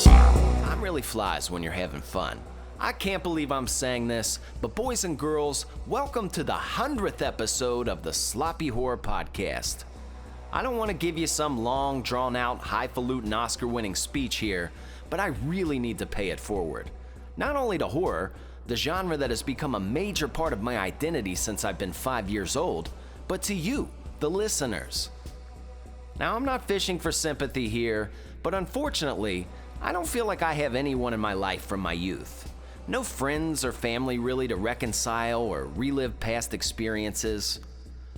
Time really flies when you're having fun. I can't believe I'm saying this, but boys and girls, welcome to the 100th episode of the Sloppy Horror Podcast. I don't want to give you some long, drawn-out, highfalutin Oscar-winning speech here, but I really need to pay it forward. Not only to horror, the genre that has become a major part of my identity since I've been 5 years old, but to you, the listeners. Now, I'm not fishing for sympathy here, but unfortunately, I don't feel like I have anyone in my life from my youth. No friends or family really to reconcile or relive past experiences.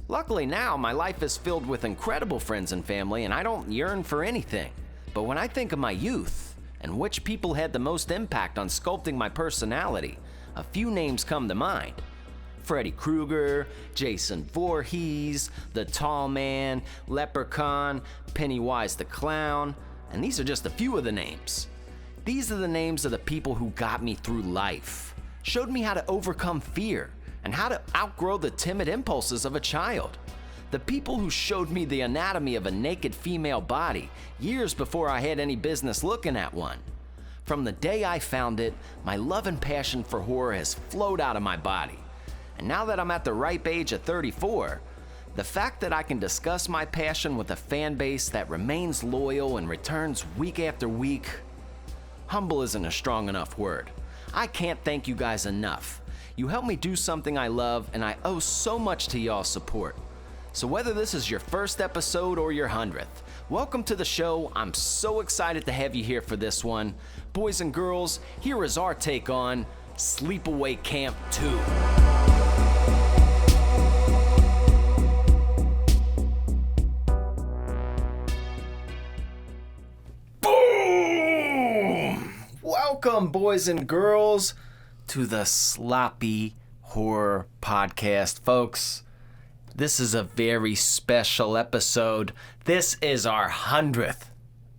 Luckily now, my life is filled with incredible friends and family, and I don't yearn for anything. But when I think of my youth, and which people had the most impact on sculpting my personality, a few names come to mind. Freddy Krueger, Jason Voorhees, the Tall Man, Leprechaun, Pennywise the Clown, and these are just a few of the names. These are the names of the people who got me through life, showed me how to overcome fear, and how to outgrow the timid impulses of a child. The people who showed me the anatomy of a naked female body years before I had any business looking at one. From the day I found it, my love and passion for horror has flowed out of my body. And now that I'm at the ripe age of 34, the fact that I can discuss my passion with a fan base that remains loyal and returns week after week, humble isn't a strong enough word. I can't thank you guys enough. You help me do something I love, and I owe so much to y'all's support. So whether this is your first episode or your 100th, welcome to the show. I'm so excited to have you here for this one. Boys and girls, here is our take on Sleepaway Camp 2. Welcome, boys and girls, to the Sloppy Horror Podcast. Folks, this is a very special episode. This is our 100th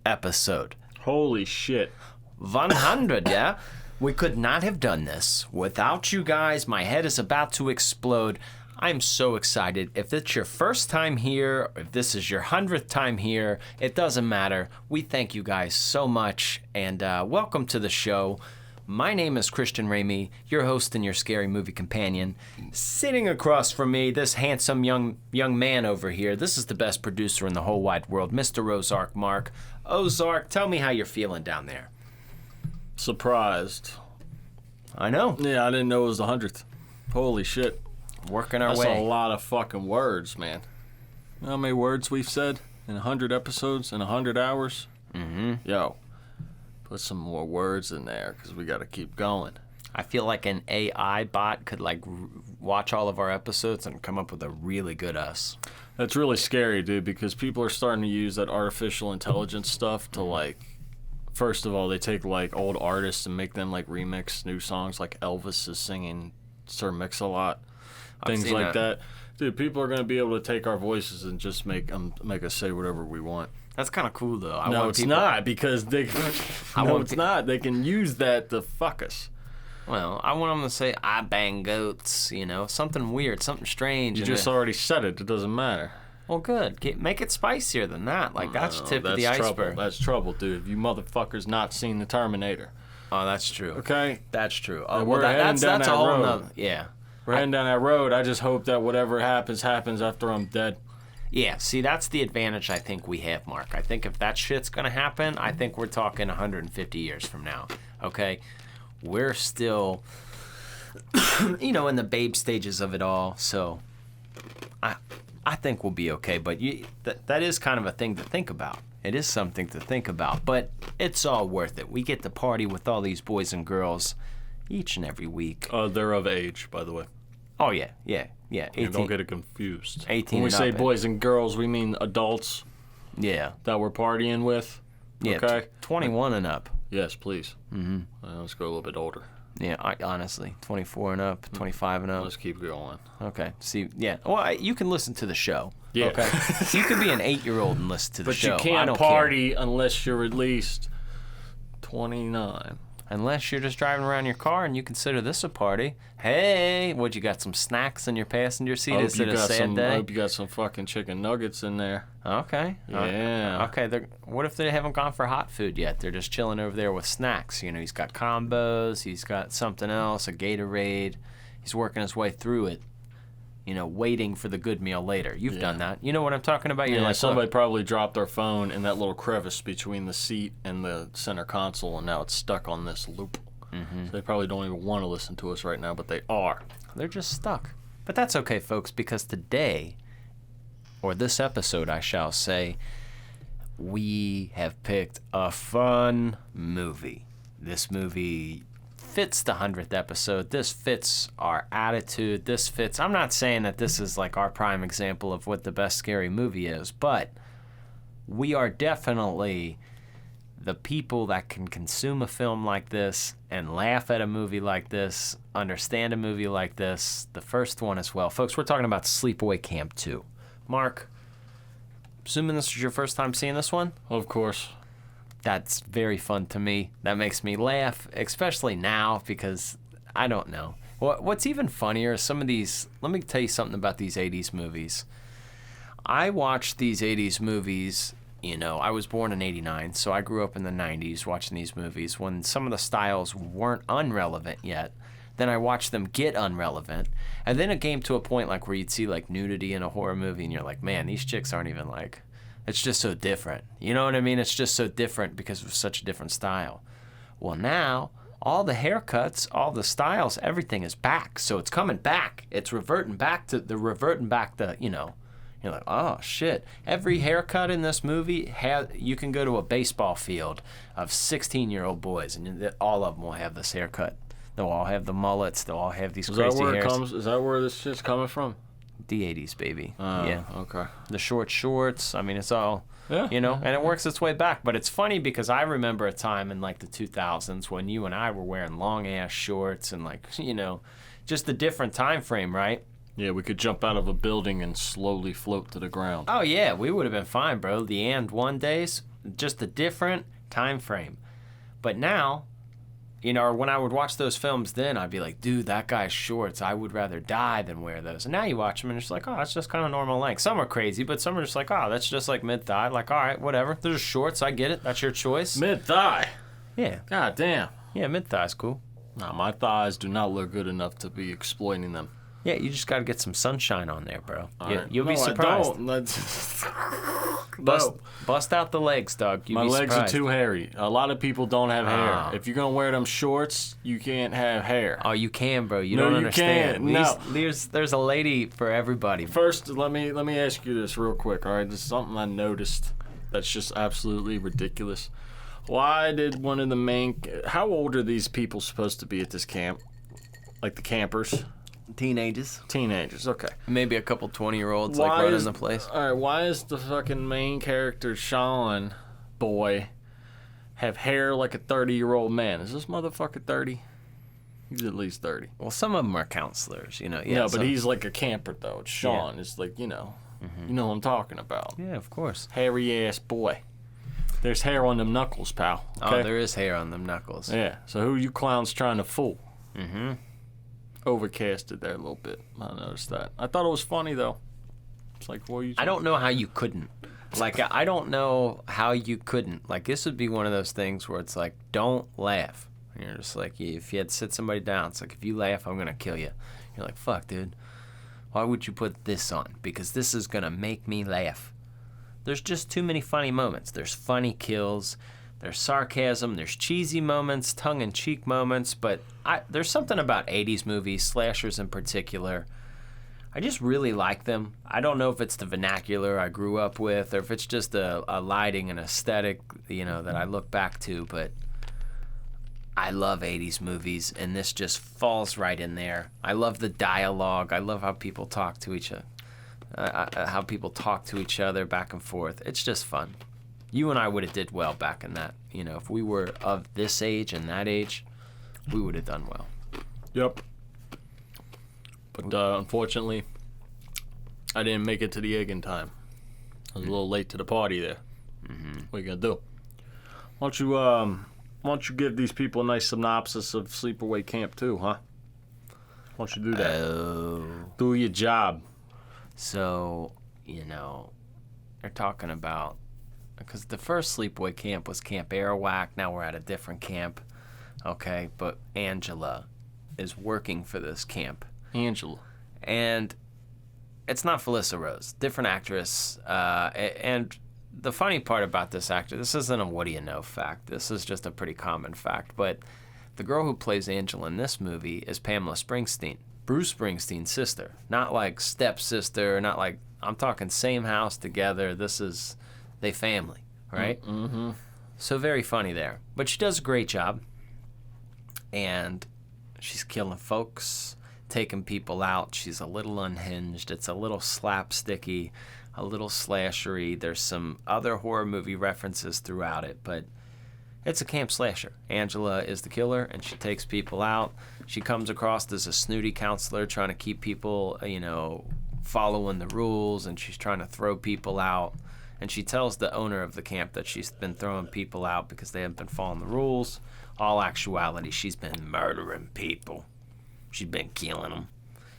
episode. Holy shit. 100, yeah? We could not have done this without you guys. My head is about to explode. I'm so excited. If it's your first time here, if this is your 100th time here, it doesn't matter. We thank you guys so much, and welcome to the show. My name is Christian Ramey, your host and your scary movie companion. Sitting across from me, this handsome young man over here, this is the best producer in the whole wide world, Mr. Ozark, Mark. Ozark, tell me how you're feeling down there. Surprised. I know. Yeah, I didn't know it was the 100th. Holy shit. Working our way. That's a lot of fucking words, man. You know how many words we've said in 100 episodes in 100 hours? Mm-hmm. Yo, put some more words in there because we got to keep going. I feel like an AI bot could watch all of our episodes and come up with a really good us. That's really scary, dude, because people are starting to use that artificial intelligence stuff to first of all, they take old artists and make them remix new songs, like Elvis is singing Sir Mix-a-Lot. Things like that. Dude, people are going to be able to take our voices and just make us say whatever we want. That's kind of cool, though. No, it's not, because they... it's not. They can use that to fuck us. Well, I want them to say, I bang goats, something weird, something strange. You just already said it. It doesn't matter. Well, good. Make it spicier than that. That's tip of the iceberg. That's trouble, dude. You motherfuckers not seen The Terminator. Oh, that's true. Okay? That's true. Oh, well, that's a whole nother... Yeah. We're heading down that road. I just hope that whatever happens after I'm dead. Yeah, see, that's the advantage I think we have, Mark. I think if that shit's going to happen, I think we're talking 150 years from now, okay? We're still, in the babe stages of it all, so I think we'll be okay. But that is kind of a thing to think about. It is something to think about, but it's all worth it. We get to party with all these boys and girls each and every week. They're of age, by the way. Oh, yeah. 18, don't get it confused. 18 when we say up, boys and girls, we mean adults. Yeah. That we're partying with. Yeah, okay? 21 and up. Yes, please. Mm-hmm. Let's go a little bit older. Yeah, honestly, 24 and up, 25 and up. Let's keep going. Okay. See, yeah. Well, you can listen to the show. Yeah. Okay. You could be an 8-year-old and listen to the show. But you can't party unless you're at least 29. Unless you're just driving around your car and you consider this a party. Hey, what, you got some snacks in your passenger seat? Is it a sad day? I hope you got some fucking chicken nuggets in there. Okay. Yeah. Okay, what if they haven't gone for hot food yet? They're just chilling over there with snacks. You know, he's got combos, he's got something else, a Gatorade. He's working his way through it, you know, waiting for the good meal later. You've done that. You know what I'm talking about? You're like, somebody probably dropped their phone in that little crevice between the seat and the center console, and now it's stuck on this loop. Mm-hmm. So they probably don't even want to listen to us right now, but they are. They're just stuck. But that's okay, folks, because today, or this episode, I shall say, we have picked a fun movie. This movie fits the 100th episode. This fits our attitude. This fits... I'm not saying that this is like our prime example of what the best scary movie is, but we are definitely the people that can consume a film like this and laugh at a movie like this, understand a movie like this. The first one as well. Folks, we're talking about Sleepaway Camp 2. Mark, assuming this is your first time seeing this one? Of course. That's very fun to me. That makes me laugh, especially now, because I don't know. What's even funnier is some of these... Let me tell you something about these 80s movies. I watched these 80s movies... You know, I was born in 89, so I grew up in the 90s watching these movies when some of the styles weren't unrelevant yet. Then I watched them get unrelevant. And then it came to a point like where you'd see like nudity in a horror movie and you're like, man, these chicks aren't even like, it's just so different. You know what I mean? It's just so different because of such a different style. Well, now, all the haircuts, all the styles, everything is back. So it's coming back. It's reverting back to, you know, you're like, oh, shit. Every haircut in this movie, you can go to a baseball field of 16-year-old boys, and all of them will have this haircut. They'll all have the mullets. They'll all have these crazy hairs. Is that where this shit's coming from? The 80s, baby. Yeah. Okay. The short shorts. I mean, it's all, yeah, you know, and it works its way back. But it's funny because I remember a time in, like, the 2000s when you and I were wearing long-ass shorts and, like, you know, just a different time frame, right? Yeah, we could jump out of a building and slowly float to the ground. Oh, yeah, we would have been fine, bro. The and one days, just a different time frame. But now, you know, when I would watch those films then, I'd be like, dude, that guy's shorts. I would rather die than wear those. And now you watch them and it's like, oh, that's just kind of normal length. Some are crazy, but some are just like, oh, that's just like mid-thigh. Like, all right, whatever. They're just shorts. I get it. That's your choice. Mid-thigh? Yeah. God damn. Yeah, mid-thigh's cool. Nah, my thighs do not look good enough to be exploiting them. Yeah, you just got to get some sunshine on there, bro. You'll no, be surprised. Bust out the legs, Doug. My legs are too hairy. A lot of people don't have hair. If you're going to wear them shorts, you can't have hair. Oh, you can, bro. You don't understand. No. There's a lady for everybody. First, let me ask you this real quick, all right? This is something I noticed that's just absolutely ridiculous. Why did one of the main... How old are these people supposed to be at this camp? Like the campers? Teenagers, okay. Maybe a couple 20-year-olds like running the place. All right, why is the fucking main character, Sean, boy, have hair like a 30-year-old man? Is this motherfucker 30? He's at least 30. Well, some of them are counselors, you know. Yeah, no, but he's like a camper, though. It's Sean. Yeah. It's like, you know, you know what I'm talking about. Yeah, of course. Hairy-ass boy. There's hair on them knuckles, pal. Okay? Oh, there is hair on them knuckles. Yeah, so who you clowns trying to fool? Mm-hmm. Overcasted there a little bit. I noticed that. I thought it was funny though. It's like, well, I don't know how you couldn't. Like, I don't know how you couldn't. Like, this would be one of those things where it's like, don't laugh. And you're just like, if you had to sit somebody down, it's like, if you laugh, I'm gonna kill you. You're like, fuck, dude. Why would you put this on? Because this is gonna make me laugh. There's just too many funny moments. There's funny kills. There's sarcasm, there's cheesy moments, tongue-in-cheek moments, but there's something about 80s movies, slashers in particular. I just really like them. I don't know if it's the vernacular I grew up with or if it's just a lighting and aesthetic, you know, that I look back to, but I love 80s movies, and this just falls right in there. I love the dialogue. I love how people talk to each other, back and forth. It's just fun. You and I would have did well back in that. You know, if we were of this age and that age, we would have done well. Yep. But unfortunately, I didn't make it to the egg in time. I was a little late to the party there. Mm-hmm. What are you going to do? Why don't you Why don't you give these people a nice synopsis of Sleepaway Camp too, huh? Why don't you do that? Oh. Do your job. So, they're talking about, because the first Sleepaway Camp was Camp Arawak. Now we're at a different camp. Okay, but Angela is working for this camp. Angela. And it's not Felissa Rose, different actress. And the funny part about this actor, this isn't a what do you know fact. This is just a pretty common fact. But the girl who plays Angela in this movie is Pamela Springsteen, Bruce Springsteen's sister. Not like stepsister, not like, I'm talking same house together. They family, right? Mm-hmm. So very funny there. But she does a great job. And she's killing folks, taking people out. She's a little unhinged. It's a little slapsticky, a little slashery. There's some other horror movie references throughout it, but it's a camp slasher. Angela is the killer, and she takes people out. She comes across as a snooty counselor trying to keep people, following the rules, and she's trying to throw people out. And she tells the owner of the camp that she's been throwing people out because they haven't been following the rules. All actuality, she's been murdering people. She's been killing them.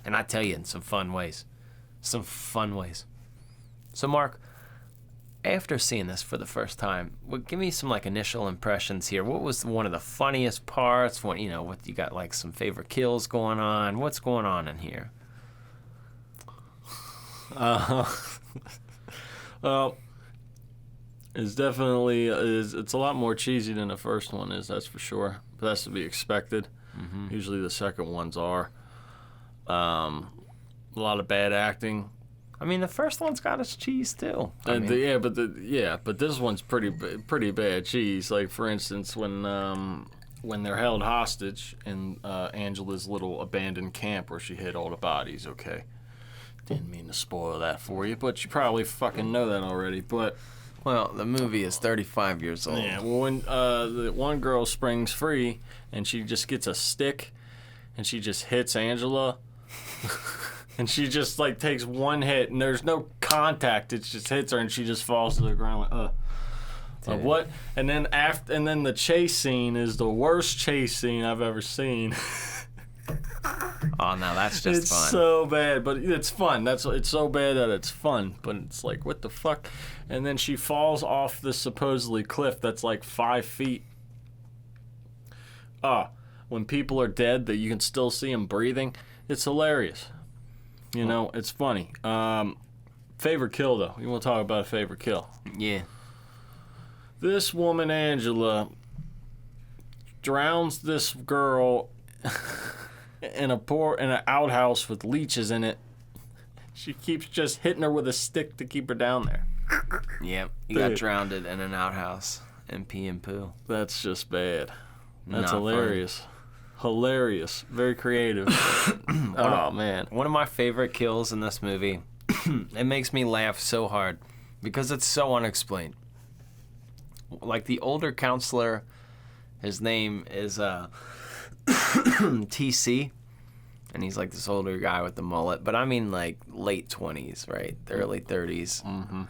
And I tell you, in some fun ways. Some fun ways. So, Mark, after seeing this for the first time, give me some, initial impressions here. What was one of the funniest parts? What you got, some favorite kills going on? What's going on in here? Well, it's definitely it's a lot more cheesy than the first one is, that's for sure. But that's to be expected. Mm-hmm. Usually the second ones are. A lot of bad acting. I mean, the first one's got its cheese too. But this one's pretty bad cheese. Like, for instance, when they're held hostage in Angela's little abandoned camp where she hid all the bodies. Okay, didn't mean to spoil that for you, but you probably fucking know that already. But well, the movie is 35 years old. yeah, well, when the one girl springs free and she just gets a stick and she just hits Angela. And she just takes one hit and there's no contact. It just hits her and she just falls to the ground what? And then the chase scene is the worst chase scene I've ever seen. Oh, no, that's just it's fun. It's so bad, but it's fun. It's so bad that it's fun, but it's like, what the fuck? And then she falls off this supposedly cliff that's 5 feet. When people are dead that you can still see them breathing, it's hilarious. It's funny. Favorite kill, though. You want to talk about a favorite kill? Yeah. This woman, Angela, drowns this girl in an outhouse with leeches in it. She keeps just hitting her with a stick to keep her down there. Yep. You got drowned in an outhouse and pee and poo. That's just bad. That's Not hilarious. Fun. Hilarious. Very creative. Oh, man. One of my favorite kills in this movie, it makes me laugh so hard because it's so unexplained. The older counselor, his name is TC, and he's this older guy with the mullet, but I mean late 20s, right? Early 30s. Mm-hmm.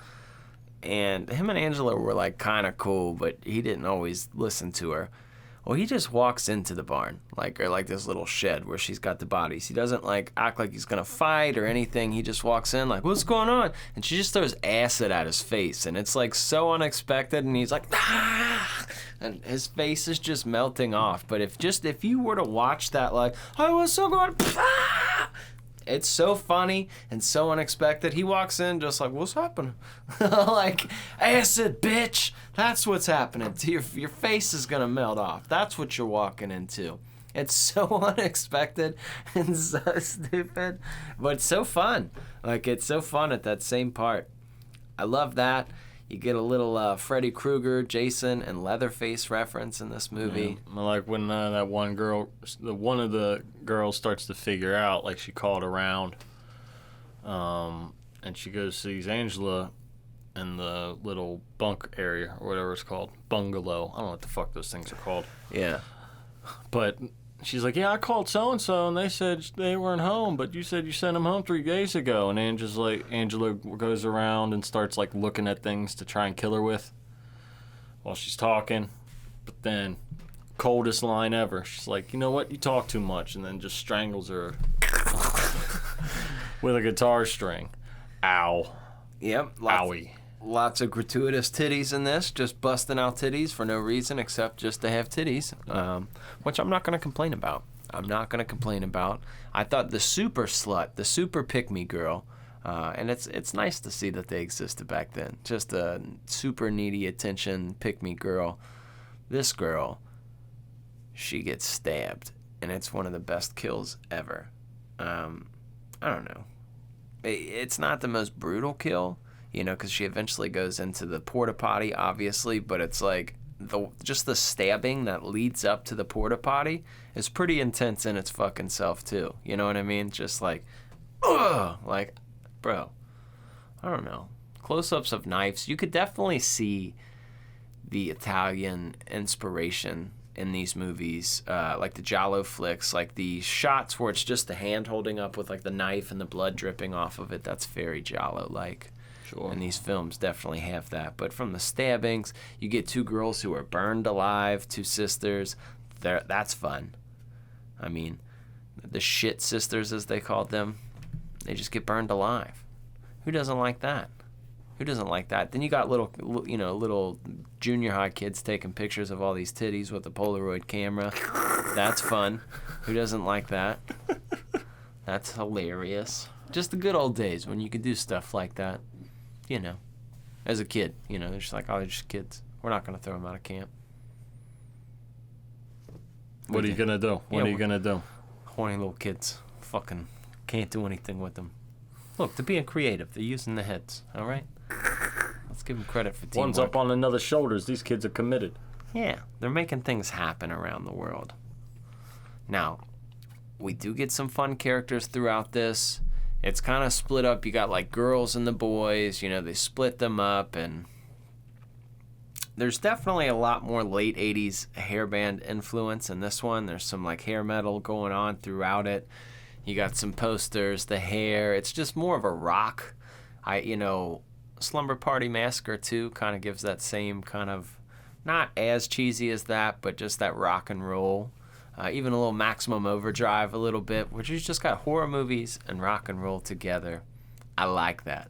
And him and Angela were kind of cool, but he didn't always listen to her. Well, he just walks into the barn, or this little shed where she's got the bodies. He doesn't act like he's gonna fight or anything. He just walks in what's going on? And she just throws acid at his face, and it's so unexpected. And he's ah! And his face is just melting off. But if you were to watch that, I was so good. Ah! It's so funny and so unexpected. He walks in just what's happening? Acid, bitch. That's what's happening to your face is going to melt off. That's what you're walking into. It's so unexpected and so stupid, but it's so fun. It's so fun at that same part. I love that. You get a little Freddy Krueger, Jason, and Leatherface reference in this movie. Yeah. When that one of the girls starts to figure out, she called around, and she goes sees Angela in the little bunk area or whatever it's called, bungalow. I don't know what the fuck those things are called. Yeah. But she's like, yeah, I called so-and-so, and they said they weren't home, but you said you sent them home 3 days ago. And Angela goes around and starts, looking at things to try and kill her with while she's talking. But then, coldest line ever. She's like, you know what? You talk too much, and then just strangles her with a guitar string. Ow. Yep. Owie. Lots of gratuitous titties in this, just busting out titties for no reason except just to have titties, which I'm not going to complain about. I thought the super slut, the super pick-me girl, and it's nice to see that they existed back then. Just a super needy attention pick-me girl. This girl, she gets stabbed, and it's one of the best kills ever. I don't know. It's not the most brutal kill, you know, because she eventually goes into the porta potty, obviously, but it's like just the stabbing that leads up to the porta potty is pretty intense in its fucking self too. You know what I mean? Just like, ugh, like, bro, I don't know. Close-ups of knives. You could definitely see the Italian inspiration in these movies, like the Giallo flicks, like the shots where it's just the hand holding up with like the knife and the blood dripping off of it. That's very Giallo-like. Sure. And these films definitely have that. But from the stabbings, you get two girls who are burned alive, two sisters. That's fun. I mean, the shit sisters, as they called them, they just get burned alive. Who doesn't like that? Then you got little junior high kids taking pictures of all these titties with a Polaroid camera. That's fun. Who doesn't like that? That's hilarious. Just the good old days when you could do stuff like that. You know, as a kid, you know, they're just like, oh, they're just kids. We're not going to throw them out of camp. What are you going to do? What are you going to do? Horny little kids. Fucking can't do anything with them. Look, they're being creative. They're using the heads, all right? Let's give them credit for teamwork. One's up on another's shoulders. These kids are committed. Yeah, they're making things happen around the world. Now, we do get some fun characters throughout this. It's kind of split up. You got like girls and the boys, you know, they split them up, and there's definitely a lot more late 80s hairband influence in this one. There's some like hair metal going on throughout it. You got some posters, the hair. It's just more of a rock. Slumber Party Massacre 2 kind of gives that same kind of, not as cheesy as that, but just that rock and roll. Even a little Maximum Overdrive a little bit, which has just got horror movies and rock and roll together. I like that.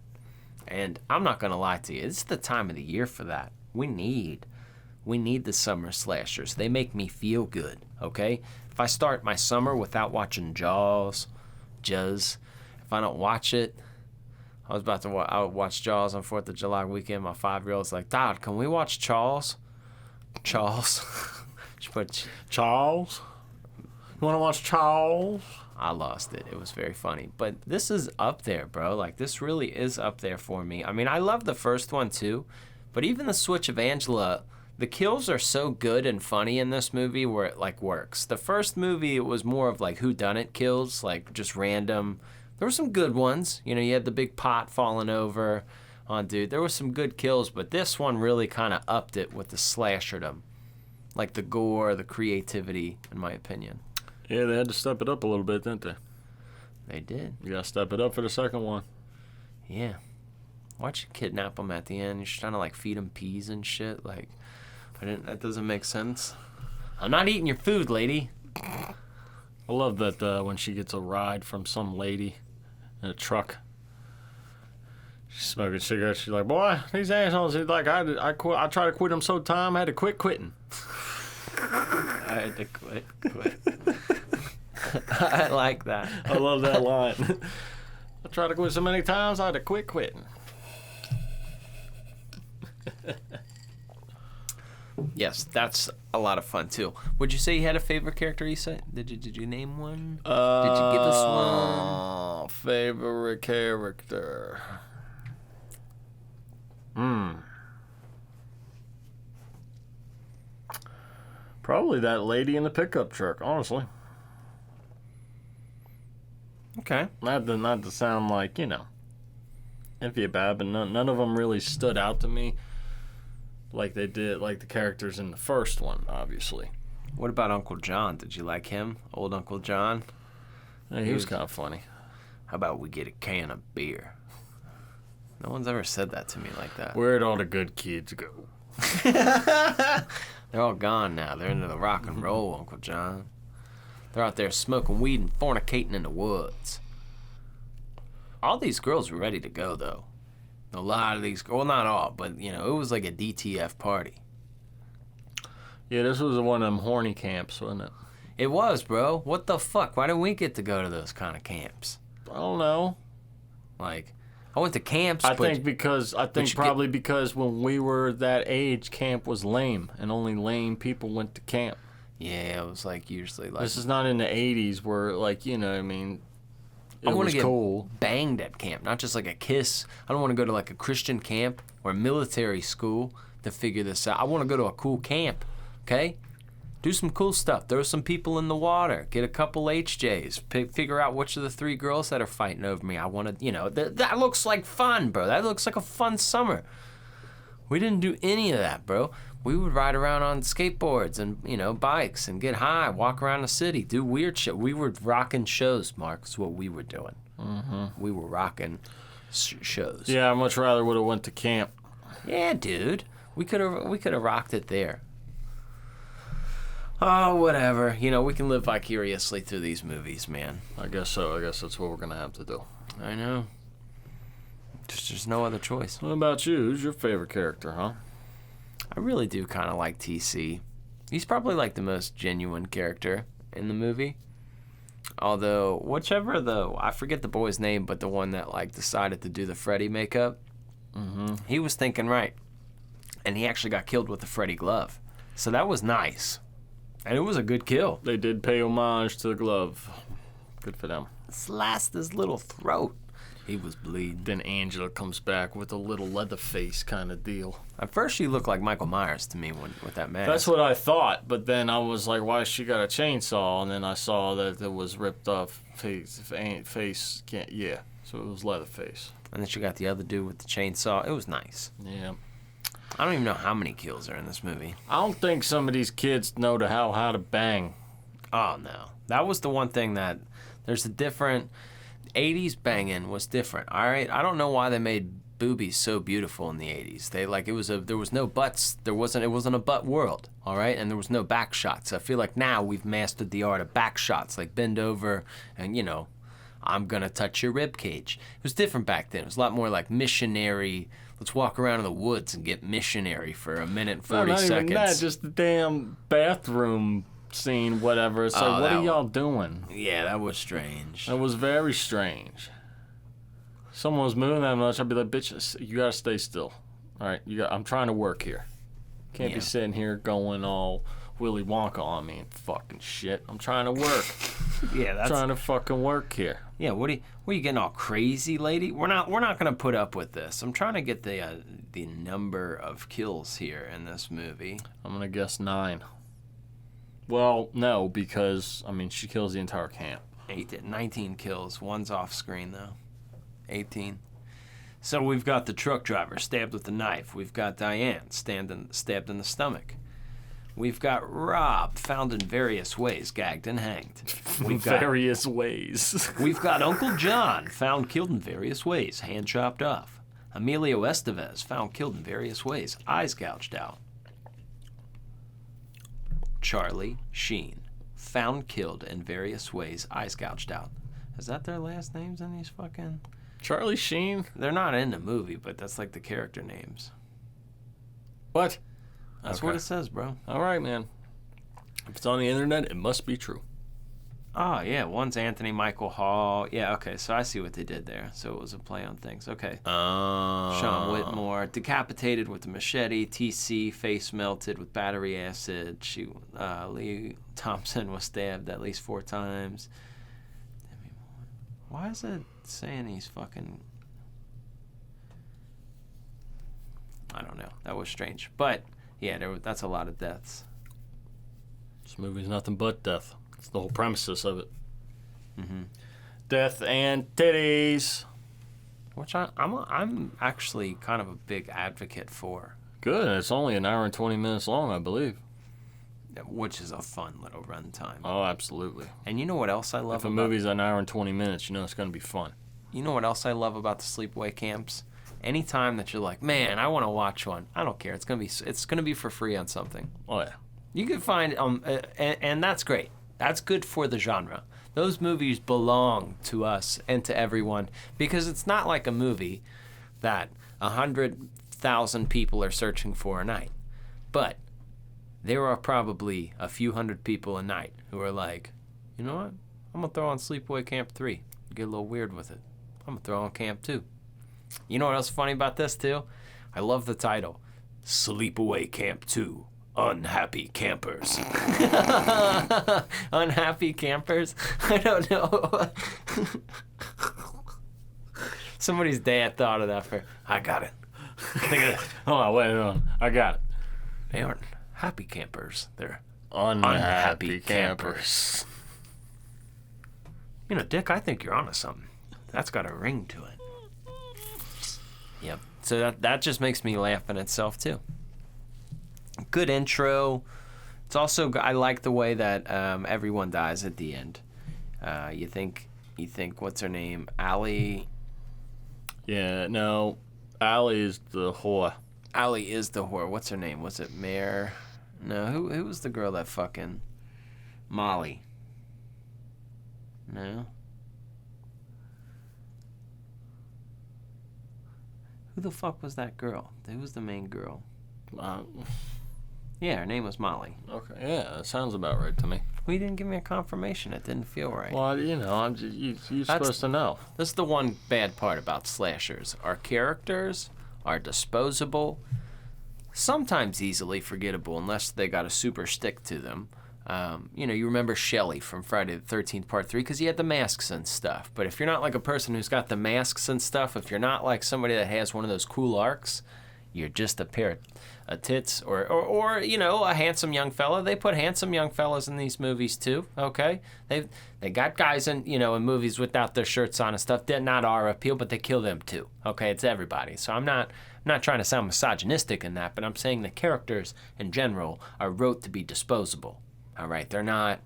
And I'm not going to lie to you. It's the time of the year for that. We need the summer slashers. They make me feel good, okay? If I start my summer without watching Jaws, if I don't watch it, I would watch Jaws on 4th of July weekend. My 5-year-old's like, Dad, can we watch Charles? Charles? Charles? You want to watch Charles? I lost it. It was very funny. But this is up there, bro. Like, this really is up there for me. I mean, I love the first one, too. But even the Switch of Angela, the kills are so good and funny in this movie where it, like, works. The first movie, it was more of, like, whodunit kills, like, just random. There were some good ones. You know, you had the big pot falling over on dude. There were some good kills, but this one really kind of upped it with the slasherdom. Like, the gore, the creativity, in my opinion. Yeah, they had to step it up a little bit, didn't they? They did. You gotta step it up for the second one. Yeah. Why'd you kidnap them at the end? You're just trying to, like, feed them peas and shit? Like, that doesn't make sense. I'm not eating your food, lady. I love that when she gets a ride from some lady in a truck. She's smoking cigarettes. She's like, boy, these assholes, like, I tried to quit them so time, I had to quit quitting. I had to quit. I like that. I love that line. I tried to quit so many times, I had to quit quitting. Yes, that's a lot of fun too. Would you say you had a favorite character, Issa? Did you name one? Did you give us one? Favorite character. Probably that lady in the pickup truck, honestly. Okay. Not to sound like, you know, iffy bad, but none of them really stood out to me like they did, like the characters in the first one, obviously. What about Uncle John? Did you like him? Old Uncle John? Yeah, he was kind of funny. How about we get a can of beer? No one's ever said that to me like that. Where'd all the good kids go? They're all gone now. They're into the rock and roll, Uncle John. They're out there smoking weed and fornicating in the woods. All these girls were ready to go, though. A lot of these, well, not all, but, you know, it was like a DTF party. Yeah, this was one of them horny camps, wasn't it? It was, bro. What the fuck? Why didn't we get to go to those kind of camps? I don't know. Like, I went to camps, Because when we were that age, camp was lame, and only lame people went to camp. Yeah, it was like usually like... This is not in the 80s where, like, you know, I mean, I want was to get cool. banged at camp, not just like a kiss. I don't want to go to like a Christian camp or a military school to figure this out. I want to go to a cool camp, okay? Do some cool stuff. Throw some people in the water. Get a couple HJs. Figure out which of the 3 girls that are fighting over me. I want to, you know, that looks like fun, bro. That looks like a fun summer. We didn't do any of that, bro. We would ride around on skateboards and, you know, bikes and get high, walk around the city, do weird shit. We were rocking shows, Mark, is what we were doing. Mm-hmm. We were rocking shows. Yeah, I much rather would have went to camp. Yeah, dude. We could have rocked it there. Oh, whatever. You know, we can live vicariously through these movies, man. I guess so. I guess that's what we're going to have to do. I know. There's no other choice. What about you? Who's your favorite character, huh? I really do kind of like TC. He's probably like the most genuine character in the movie. Although, I forget the boy's name, but the one that like decided to do the Freddy makeup, he was thinking right. And he actually got killed with the Freddy glove. So that was nice. And it was a good kill. They did pay homage to the glove. Good for them. Sliced his little throat. He was bleeding. Then Angela comes back with a little leather face kind of deal. At first, she looked like Michael Myers to me with that mask. That's what I thought, but then I was like, why has she got a chainsaw? And then I saw that it was ripped off face. Yeah, so it was Leatherface. And then she got the other dude with the chainsaw. It was nice. Yeah. I don't even know how many kills are in this movie. I don't think some of these kids know how to bang. Oh, no. That was the one thing that there's a different... 80s banging was different, all right? I don't know why they made boobies so beautiful in the 80s. There was no butts. It wasn't a butt world, all right? And there was no back shots. I feel like now we've mastered the art of back shots, like bend over and, you know, I'm gonna touch your rib cage. It was different back then. It was a lot more like missionary. Let's walk around in the woods and get missionary for a minute and 40 seconds. Not even that, just the damn bathroom scene, whatever. It's like, what are y'all doing? Yeah, that was strange. That was very strange. Someone was moving that much, I'd be like, bitch, you gotta stay still. All right, I'm trying to work here. Can't be sitting here going all Willy Wonka on me and fucking shit. I'm trying to work. Yeah, that's trying to fucking work here. Yeah, what are you getting all crazy, lady? We're not gonna put up with this. I'm trying to get the number of kills here in this movie. I'm gonna guess 9. Well, no, because I mean she kills the entire camp. 19 kills. One's off screen though. 18. So we've got the truck driver stabbed with a knife. We've got Diane stabbed in the stomach. We've got Rob found in various ways, gagged and hanged. We've got various ways. We've got Uncle John found killed in various ways, hand chopped off. Emilio Estevez found killed in various ways, eyes gouged out. Charlie Sheen found killed in various ways, eyes gouged out. Is that their last names in these fucking... Charlie Sheen? They're not in the movie, but that's like the character names. What? That's what it says, bro. All right, man. If it's on the internet, it must be true. Oh, yeah. One's Anthony Michael Hall. Yeah, okay. So I see what they did there. So it was a play on things. Okay. Sean Whitmore, decapitated with a machete. TC, face melted with battery acid. Lee Thompson was stabbed at least 4 times. Why is it saying he's fucking... I don't know. That was strange. But... yeah, that's a lot of deaths. This movie's nothing but death. It's the whole premises of it. Mm-hmm. Death and titties. Which I'm actually kind of a big advocate for. Good. It's only an hour and 20 minutes long, I believe. Which is a fun little runtime. Oh, absolutely. And you know what else I love about... If a movie's an hour and 20 minutes, you know it's going to be fun. You know what else I love about the sleepaway camps? Anytime that you're like, man, I want to watch one, I don't care. It's gonna be for free on something. Oh yeah. You can find and that's great. That's good for the genre. Those movies belong to us and to everyone because it's not like a movie that 100,000 people are searching for a night. But there are probably a few hundred people a night who are like, you know what? I'm gonna throw on Sleepaway Camp 3. Get a little weird with it. I'm gonna throw on Camp 2. You know what else is funny about this too? I love the title. Sleepaway Camp 2. Unhappy Campers. Unhappy Campers? I don't know. Somebody's dad thought of that for. I got it. Hold on, wait on. I got it. They aren't happy campers. They're Unhappy campers. You know, Dick, I think you're onto something. That's got a ring to it. Yep. So that just makes me laugh in itself, too. Good intro. It's also, I like the way that everyone dies at the end. You think, what's her name? Allie? Yeah, no. Allie is the whore. Allie is the whore. What's her name? Was it Mare? No, who was the girl that fucking... Molly. No? Who the fuck was that girl? Who was the main girl? Yeah, her name was Molly. Okay, yeah, that sounds about right to me. Well, you didn't give me a confirmation. It didn't feel right. Well, you know, you're supposed to know. This is the one bad part about slashers. Our characters are disposable, sometimes easily forgettable unless they got a super stick to them. You know, you remember Shelley from Friday the 13th Part 3 because he had the masks and stuff. But if you're not like a person who's got the masks and stuff, if you're not like somebody that has one of those cool arcs, you're just a pair of tits or you know, a handsome young fella. They put handsome young fellas in these movies too, okay? They got guys in, you know, in movies without their shirts on and stuff. They're not our appeal, but they kill them too, okay? It's everybody. So I'm not trying to sound misogynistic in that, but I'm saying the characters in general are wrote to be disposable. All right, they're not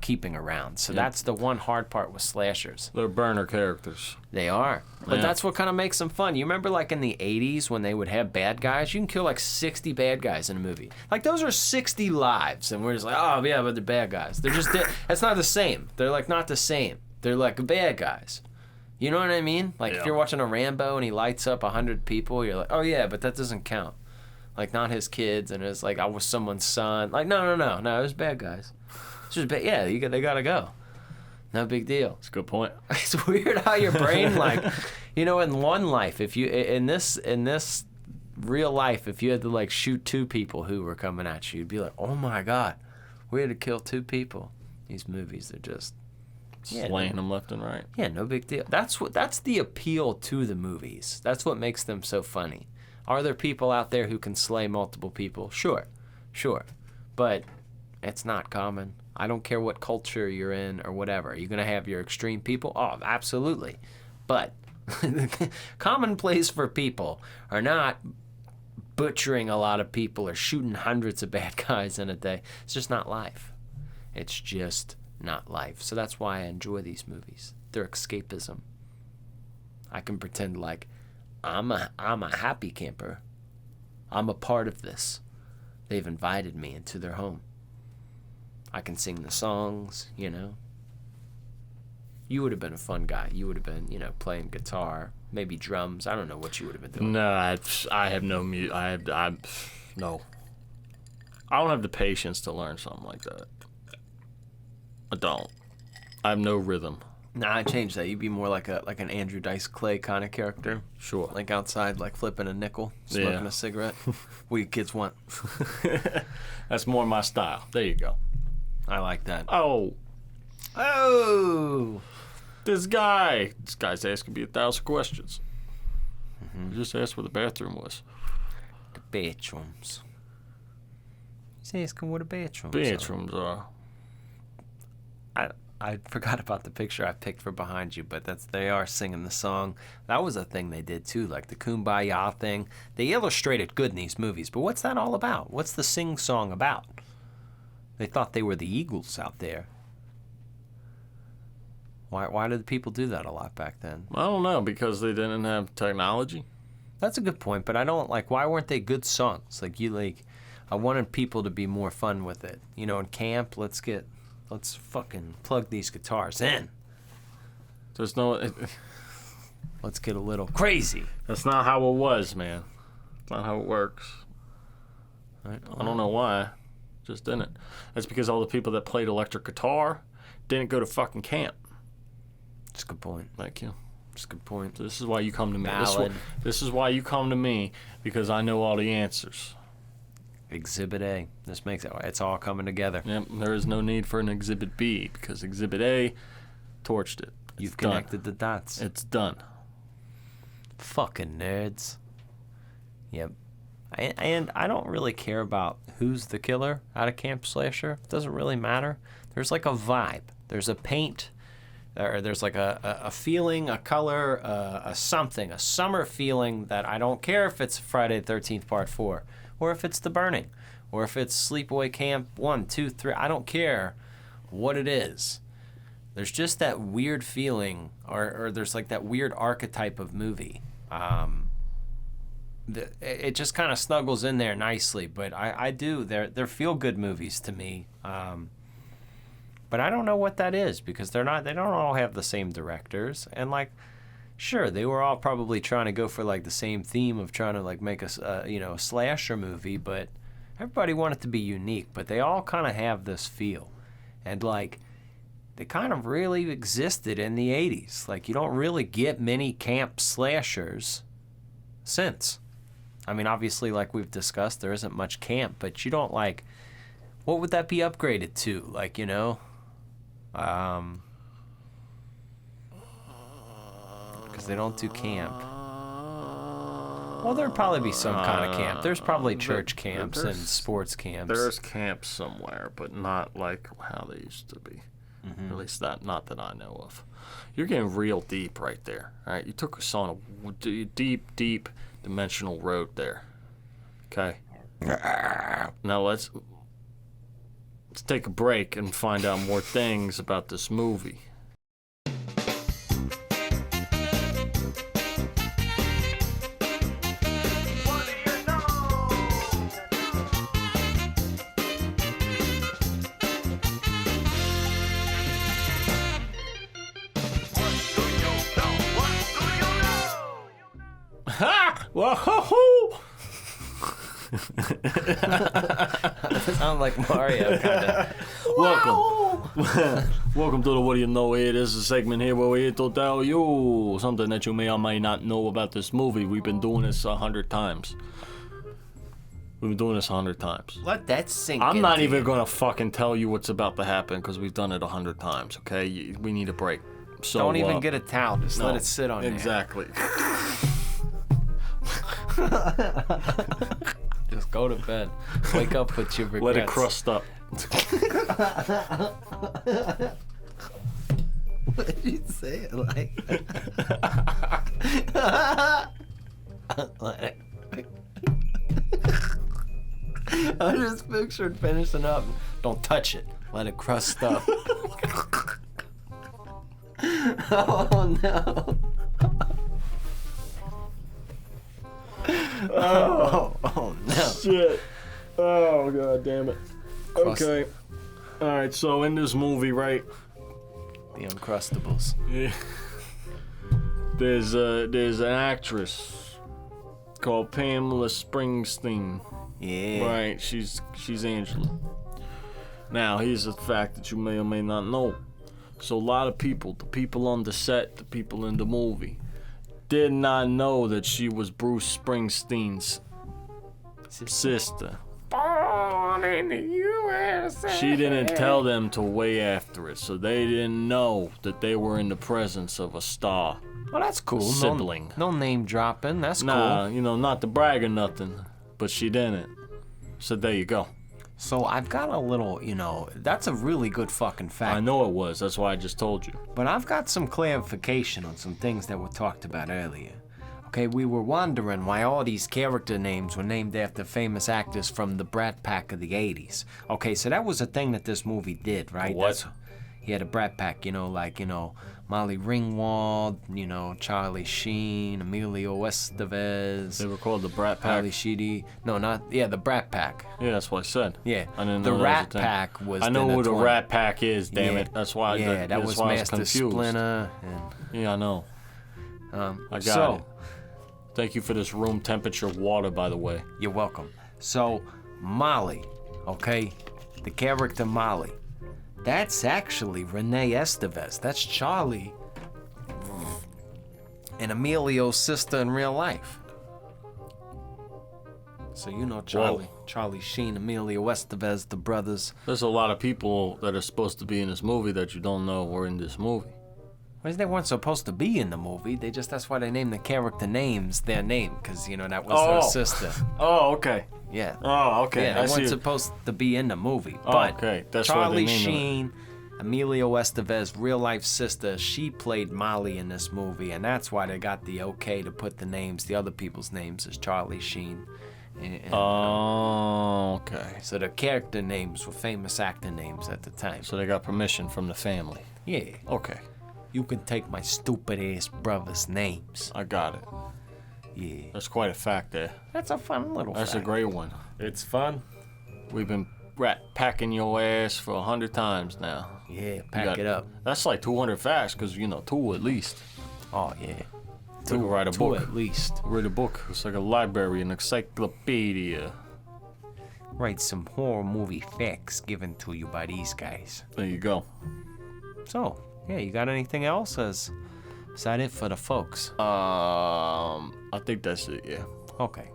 keeping around. So that's the one hard part with slashers. They're burner characters. They are. But that's what kind of makes them fun. You remember like in the 80s when they would have bad guys? You can kill like 60 bad guys in a movie. Like those are 60 lives. And we're just like, oh yeah, but they're bad guys. They're just, that's not the same. They're like not the same. They're like bad guys. You know what I mean? Like if you're watching a Rambo and he lights up 100 people, you're like, oh yeah, but that doesn't count. Like not his kids and it's like I was someone's son. Like no, it was bad guys. It's just bad. Yeah, they gotta go. No big deal. That's a good point. It's weird how your brain like, you know, in one life, if you in this real life, if you had to like shoot two people who were coming at you, you'd be like, oh my god, we had to kill two people. These movies are just slaying them left and right. Yeah, no big deal. That's the appeal to the movies. That's what makes them so funny. Are there people out there who can slay multiple people? Sure. But it's not common. I don't care what culture you're in or whatever. Are you going to have your extreme people? Oh, absolutely. But commonplace for people are not butchering a lot of people or shooting hundreds of bad guys in a day. It's just not life. It's just not life. So that's why I enjoy these movies. They're escapism. I can pretend like I'm a happy camper. I'm a part of this. They've invited me into their home. I can sing the songs, you know. You would have been a fun guy. You would have been, you know, playing guitar, maybe drums. I don't know what you would have been doing. No, I have no music. No. I don't have the patience to learn something like that. I don't. I have no rhythm. Nah, I changed that. You'd be more like an Andrew Dice Clay kind of character. Sure. Like outside, like flipping a nickel, smoking a cigarette. What you kids want? That's more my style. There you go. I like that. Oh. This guy's asking me 1,000 questions. He just asked where the bathroom was. The bathrooms. He's asking where the bathrooms are. I forgot about the picture I picked for behind you, but they are singing the song. That was a thing they did too, like the Kumbaya thing. They illustrate it good in these movies, but what's that all about? What's the sing song about? They thought they were the Eagles out there. Why did people do that a lot back then? I don't know, because they didn't have technology. That's a good point, but I don't like. Why weren't they good songs? I wanted people to be more fun with it. You know, in camp, let's fucking plug these guitars in. There's no. Let's get a little crazy. That's not how it was, man. That's not how it works. I don't know why. Just didn't. That's because all the people that played electric guitar didn't go to fucking camp. That's a good point. Thank you. That's a good point. This is why you come to me. Valid. This is why you come to me, because I know all the answers. Exhibit A. This makes it's all coming together. Yep. There is no need for an Exhibit B, because Exhibit A torched it. You've connected the dots. It's done. Fucking nerds. Yep. And I don't really care about who's the killer out of Camp Slasher. It doesn't really matter. There's like a vibe. There's a paint. Or there's like a feeling, a color, a something, a summer feeling that I don't care if it's Friday the 13th Part 4, or if it's The Burning, or if it's Sleepaway Camp 1, 2, 3. I don't care what it is. There's just that weird feeling, or there's like that weird archetype of movie. It just kind of snuggles in there nicely, but I do. They're feel-good movies to me. But I don't know what that is, because they don't all have the same directors. And like, sure, they were all probably trying to go for like the same theme of trying to like make a slasher movie, but everybody wanted to be unique, but they all kind of have this feel. And like, they kind of really existed in the 80s. Like, you don't really get many camp slashers since. I mean, obviously, like we've discussed, there isn't much camp, but you don't like, what would that be upgraded to? Like, you know? Because they don't do camp. Well, there'd probably be some kind of camp. There's probably church camps and sports camps. There's camps somewhere, but not like how they used to be. Mm-hmm. At least not that I know of. You're getting real deep right there. All right, you took us on a deep dimensional road there. Okay. Now let's take a break and find out more things about this movie. Ha! Whoa! Sound like Mario, kind of. Welcome to the What Do You Know Here. This is a segment here where we here to tell you something that you may or may not know about this movie. We've been doing this 100 times. Let that sink I'm not even going to fucking tell you what's about to happen because we've done it 100 times, okay? We need a break. So don't even get a towel. Just let it sit on exactly. Just go to bed. Wake up with your regrets. Let it crust up. What did you say it like? I just pictured finishing up. Don't touch it. Let it crust up. Oh no. Oh no. Shit. Oh god damn it. Okay. Alright, so in this movie, right? The Uncrustables. Yeah. There's an actress called Pamela Springsteen. Yeah. Right, she's Angela. Now, here's a fact that you may or may not know. So a lot of people, the people on the set, the people in the movie, did not know that she was Bruce Springsteen's sister. Born in the USA. She didn't tell them till way after it, so they didn't know that they were in the presence of a star. Well, that's cool. Sibling. No name dropping. That's cool. Nah, not to brag or nothing, but she didn't. So there you go. So I've got a little, that's a really good fucking fact. I know it was. That's why I just told you. But I've got some clarification on some things that were talked about earlier. Okay, we were wondering why all these character names were named after famous actors from the Brat Pack of the 80s. Okay, so that was a thing that this movie did, right? What? he had a Brat Pack, Molly Ringwald, Charlie Sheen, Emilio Estevez. They were called the Brat Pack. Ali Sheedy. No, the Brat Pack. Yeah, that's what I said. Yeah. I didn't the know that Rat was a thing. Pack was I know the what a Notorious. Rat Pack is, damn it. That's why that was Master confused. Splinter. Yeah, I know. I got so, it. Thank you for this room temperature water, by the way. You're welcome. So, Molly, okay? The character Molly. That's actually Renee Estevez. That's Charlie and Emilio's sister in real life. So Charlie. Whoa. Charlie Sheen, Emilio Estevez, the brothers. There's a lot of people that are supposed to be in this movie that you don't know were in this movie. Well, they weren't supposed to be in the movie. That's why they named the character names their name, because, that was her sister. Oh, okay. Yeah. Oh, okay. Yeah, they weren't supposed to be in the movie. Oh, But okay. That's Charlie why they named Sheen, Emilio Estevez, real life sister, she played Molly in this movie, and that's why they got the okay to put the other people's names as Charlie Sheen. Oh, okay. So the character names were famous actor names at the time. So they got permission from the family. Yeah. Okay. You can take my stupid ass brother's names. I got it. Yeah. That's quite a fact there. That's a fun little That's fact. a great one. It's fun. We've been packing your ass for 100 times now. Yeah, pack it up. That's like 200 facts, because, 2 at least. Oh, yeah. We could write a book. At least. Read a book. It's like a library, an encyclopedia. Write some horror movie facts given to you by these guys. There you go. So, yeah, you got anything else? Is that it for the folks? I think that's it, yeah. Okay.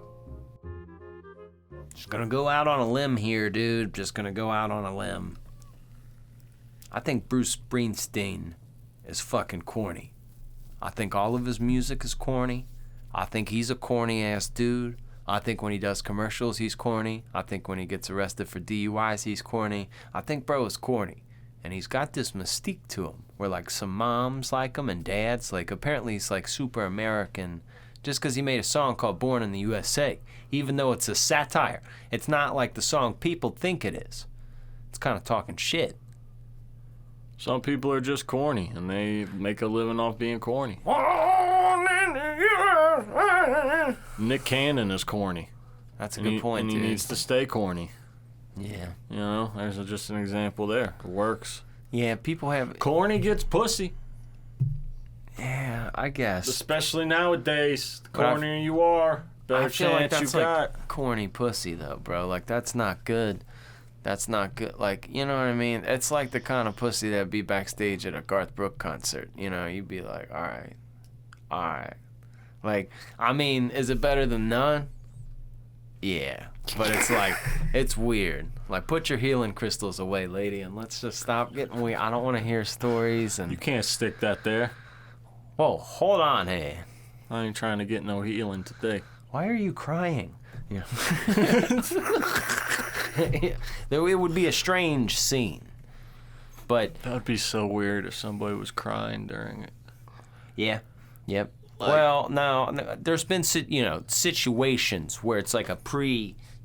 Just gonna go out on a limb here, dude. Just gonna go out on a limb. I think Bruce Springsteen is fucking corny. I think all of his music is corny. I think he's a corny ass dude. I think when he does commercials, he's corny. I think when he gets arrested for DUIs, he's corny. I think bro is corny. And he's got this mystique to him where like some moms like him and dads, like apparently he's like super American just because he made a song called Born in the USA, even though it's a satire. It's not like the song people think it is. It's kind of talking shit. Some people are just corny, and they make a living off being corny. Nick Cannon is corny. That's a good point, and dude. he needs to stay corny. Yeah. There's just an example there. It works. Yeah, people have... Corny gets pussy. Yeah, I guess. Especially nowadays. The cornier you are, better I feel like chance that's you like got. corny pussy, though, bro. Like, that's not good. That's not good. Like, you know what I mean? It's like the kind of pussy that'd be backstage at a Garth Brooks concert. You'd be like, all right. Like, I mean, is it better than none? Yeah. But it's like, it's weird. Like, put your healing crystals away, lady, and let's just stop getting weird. I don't want to hear stories. And You can't stick that there. whoa, hold on here. I ain't trying to get no healing today. Why are you crying? It would be a strange scene. But That'd be so weird if somebody was crying during it. yeah, yep. Like- Well, no, there's been situations where it's like a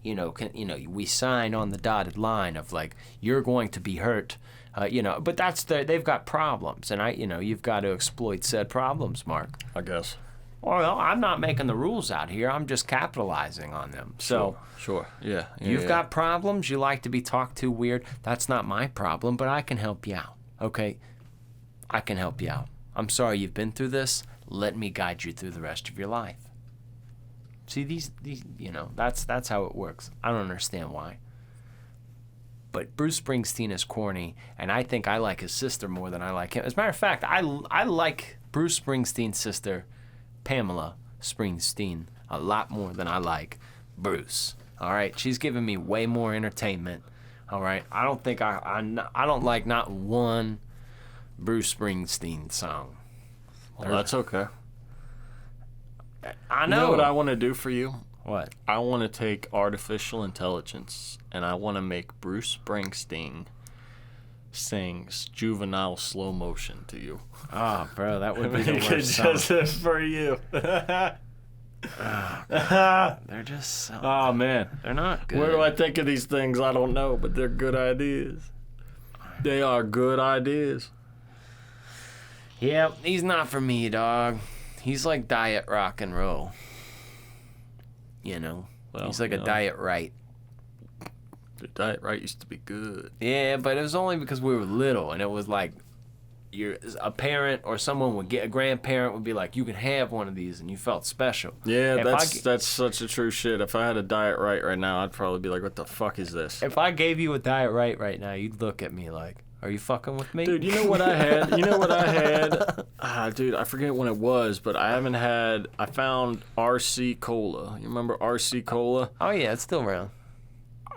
we sign on the dotted line of like you're going to be hurt, But they've got problems, and you've got to exploit said problems, Mark. I guess. Well, I'm not making the rules out here. I'm just capitalizing on them. So. Sure. Yeah. You've got problems. You like to be talked to weird. That's not my problem, but I can help you out. Okay? I can help you out. I'm sorry you've been through this. Let me guide you through the rest of your life. See, these that's how it works. I don't understand why. But Bruce Springsteen is corny, and I think I like his sister more than I like him. As a matter of fact, I like Bruce Springsteen's sister, Pamela Springsteen, a lot more than I like Bruce. All right, she's giving me way more entertainment. All right, I don't think I don't like not one Bruce Springsteen song. Well, that's okay. I know. You know what I want to do for you? What? I want to take artificial intelligence and I want to make Bruce Springsteen sing juvenile slow motion to you. Oh, bro, that would be the Make worst it song. just for you. They're just so... Oh, man. They're not good. Where do I think of these things? I don't know, but they're good ideas. They are good ideas. Yeah, he's not for me, dog. He's like diet rock and roll. You know? Well, he's like a diet right. The diet right used to be good. Yeah, but it was only because we were little, and it was like a parent or someone would get, a grandparent would be like, you can have one of these, and you felt special. Yeah, that's such a true shit. If I had a diet right now, I'd probably be like, what the fuck is this? If I gave you a diet right now, you'd look at me like, are you fucking with me? Dude, you know what I had? Dude, I forget when it was, but I found RC Cola. You remember RC Cola? Oh, yeah, it's still around.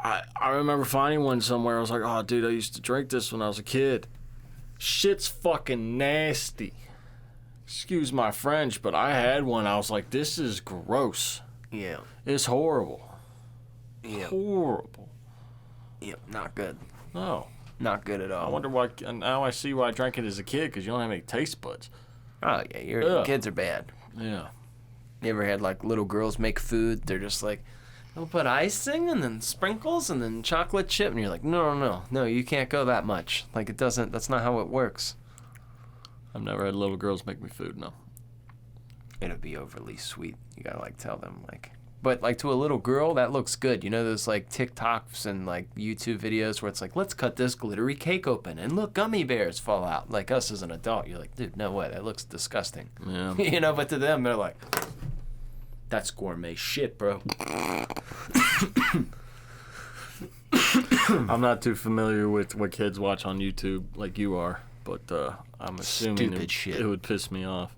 I remember finding one somewhere. I was like, oh, dude, I used to drink this when I was a kid. Shit's fucking nasty. Excuse my French, but I had one. I was like, this is gross. Yeah. It's horrible. Yeah. Horrible. Yep, not good. No. Not good at all. I wonder why. Now I see why I drank it as a kid, because you don't have any taste buds. Oh, yeah, your kids are bad. Yeah. You ever had, like, little girls make food? They're just like, they'll put icing and then sprinkles and then chocolate chip. And you're like, no, you can't go that much. Like, it doesn't, that's not how it works. I've never had little girls make me food, no. It'll be overly sweet. You gotta, like, tell them, like, but, like, to a little girl, that looks good. You know those, like, TikToks and, like, YouTube videos where it's like, let's cut this glittery cake open and look, gummy bears fall out. Like, us as an adult, you're like, dude, no way, that looks disgusting. Yeah. You know, but to them, they're like, that's gourmet shit, bro. I'm not too familiar with what kids watch on YouTube like you are, but I'm assuming it would piss me off.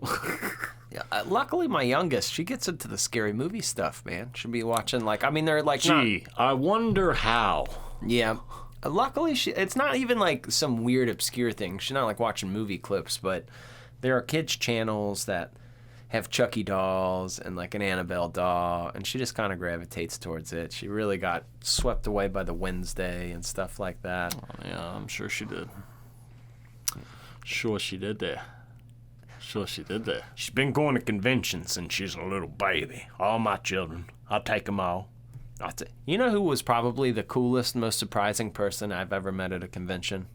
Yeah, luckily, my youngest, she gets into the scary movie stuff, man. She'll be watching, like, I mean, they're like, I wonder how. Yeah. Luckily, it's not even like some weird, obscure thing. She's not like watching movie clips, but there are kids' channels that have Chucky dolls and like an Annabelle doll, and she just kind of gravitates towards it. She really got swept away by the Wednesday and stuff like that. Oh, yeah, I'm sure she did. Sure she did there. She's been going to conventions since she's a little baby. All my children. I'll take them all. You know who was probably the coolest, most surprising person I've ever met at a convention?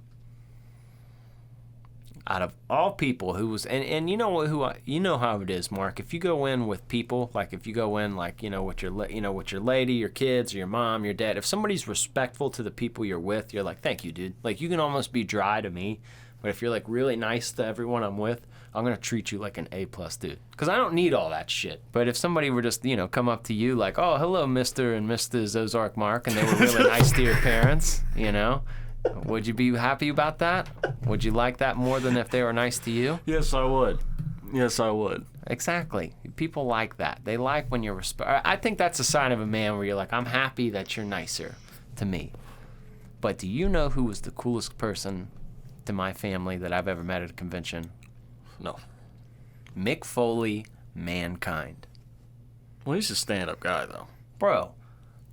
Out of all people, who was, and you know you know how it is, Mark. If you go in with people, like if you go in like with your lady, your kids, or your mom, your dad, if somebody's respectful to the people you're with, you're like, thank you, dude. Like you can almost be dry to me, but if you're like really nice to everyone I'm with, I'm gonna treat you like an A+ dude. Because I don't need all that shit. But if somebody were just come up to you like, oh, hello, Mr. and Mrs. Ozark Mark, and they were really nice to your parents, would you be happy about that? Would you like that more than if they were nice to you? Yes, I would. Exactly. People like that. They like when you're I think that's a sign of a man where you're like, I'm happy that you're nicer to me. But do you know who was the coolest person to my family that I've ever met at a convention? No. Mick Foley, Mankind. Well, he's a stand-up guy, though. Bro,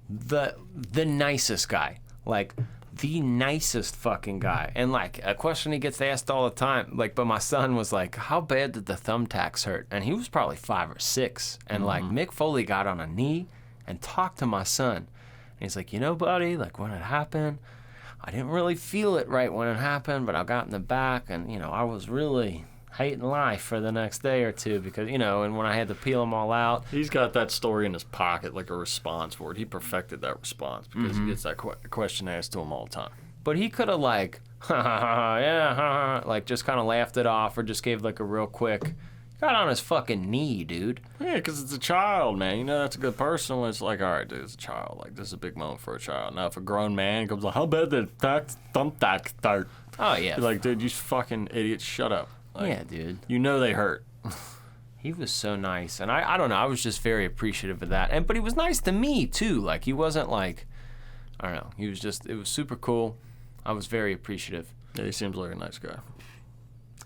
the nicest guy. Like, the nicest fucking guy. And, like, a question he gets asked all the time, like, but my son was like, how bad did the thumbtacks hurt? And he was probably 5 or 6. And, like, Mick Foley got on a knee and talked to my son. And he's like, buddy, like, when it happened, I didn't really feel it right when it happened, but I got in the back and, I was really hating life for the next day or two because, and when I had to peel them all out. He's got that story in his pocket, like a response for it. He perfected that response because he gets that question asked to him all the time. But he could have like, yeah, like just kind of laughed it off or just gave like a real quick, got on his fucking knee, dude. Yeah, because it's a child, man. That's a good person when it's like, all right, dude, it's a child. Like, this is a big moment for a child. Now, if a grown man comes like, how bad did thumbtack start? Oh, yeah. You're like, dude, you fucking idiot, shut up. Like, yeah, dude. They hurt. He was so nice. And I don't know, I was just very appreciative of that. But he was nice to me, too. Like, he wasn't like, I don't know. He was just, it was super cool. I was very appreciative. Yeah, he seems like a nice guy.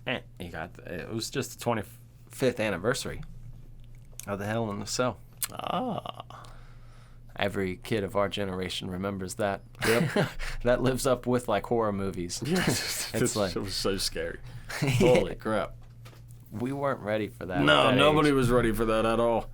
And it was just the 25th anniversary of the Hell in the Cell. Ah. Every kid of our generation remembers that. Yep. That lives up with like horror movies. It's like, it was so scary. Holy crap. We weren't ready for that. No, nobody was ready for that at all.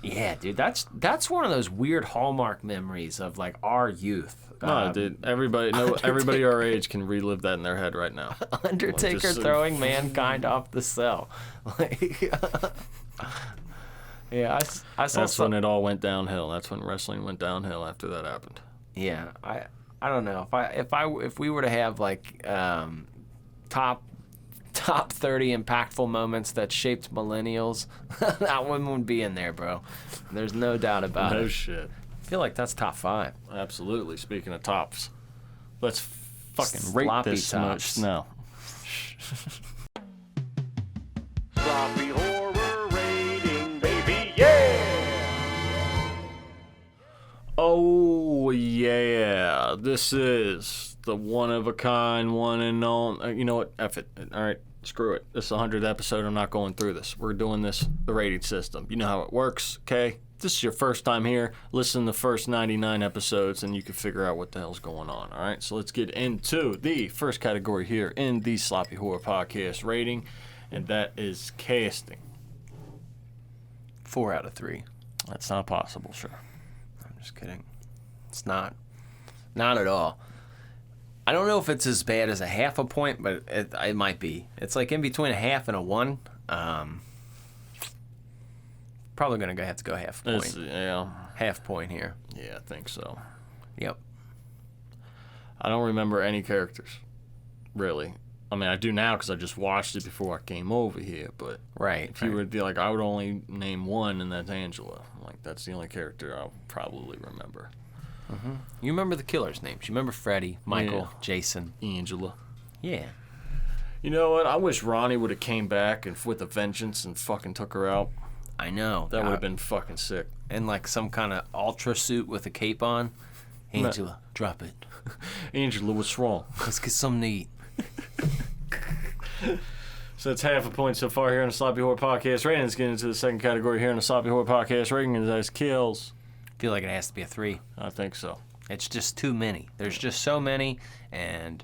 Yeah, dude, that's one of those weird hallmark memories of like our youth. No, dude, everybody our age can relive that in their head right now. Undertaker throwing mankind off the cell. Like, yeah, I saw. That's when it all went downhill. That's when wrestling went downhill after that happened. Yeah, I don't know if we were to have like top 30 impactful moments that shaped millennials, that one would be in there, bro. There's no doubt about it. No shit. I feel like that's top 5. Absolutely. Speaking of tops, let's fucking rate Sloppy this tops. now. Sloppy horror rating, baby, yeah! Oh yeah, this is the one of a kind, one and only. You know what? F it. All right, screw it. This is the 100th episode. I'm not going through this. We're doing the rating system. You know how it works, okay? If this is your first time here, listen to the first 99 episodes, and you can figure out what the hell's going on. All right, so let's get into the first category here in the Sloppy Horror Podcast rating, and that is casting. 4 out of 3. That's not possible, sure. I'm just kidding. It's not at all. I don't know if it's as bad as a half a point, but it might be. It's like in between a half and a 1. Probably gonna have to go half point. Yeah. Half point here. Yeah, I think so. Yep. I don't remember any characters, really. I mean, I do now because I just watched it before I came over here. But Right. if you were to be like, I would only name one, and that's Angela. Like, that's the only character I'll probably remember. Mm-hmm. You remember the killers' names. You remember Freddy, Michael, Jason. Angela. Yeah. You know what? I wish Ronnie would have came back and with a vengeance and fucking took her out. I know. That would have been fucking sick. In like some kind of ultra suit with a cape on. Angela, drop it. Angela, what's wrong? Let's get something to eat. So that's half a point so far here on the Sloppy Horror Podcast rating. Let's get into the second category here on the Sloppy Horror Podcast rating, and that's kills. I feel like it has to be a 3. I think so. It's just too many. There's just so many, and